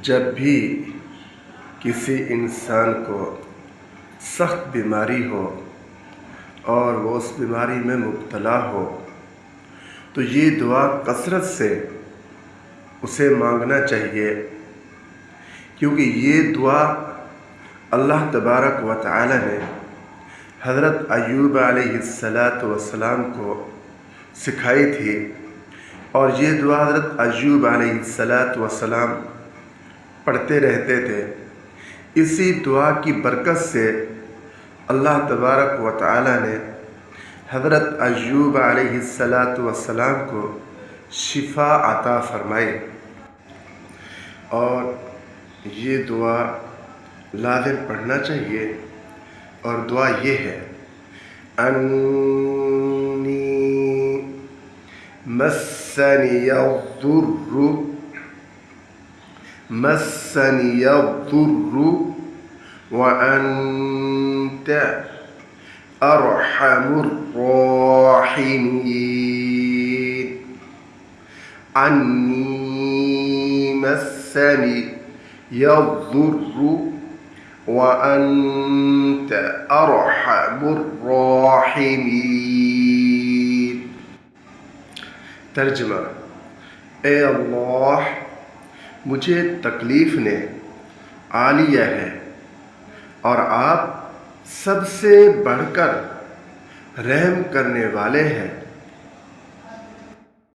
جب بھی کسی انسان کو سخت بیماری ہو اور وہ اس بیماری میں مبتلا ہو تو یہ دعا کثرت سے اسے مانگنا چاہیے، کیونکہ یہ دعا اللہ تبارک و تعالی نے حضرت ایوب علیہ السلام کو سکھائی تھی، اور یہ دعا حضرت ایوب علیہ السلام پڑھتے رہتے تھے۔ اسی دعا کی برکت سے اللہ تبارک و تعالی نے حضرت ایوب علیہ السلام کو شفا عطا فرمائی، اور یہ دعا لازم پڑھنا چاہیے۔ اور دعا یہ ہے: انی مسنی الضر وانت ارحم الراحمین، انی مسنی الضر وانت ارحم الراحمین۔ ترجمہ: اے اللہ، مجھے تکلیف نے آ لیا ہے اور آپ سب سے بڑھ کر رحم کرنے والے ہیں۔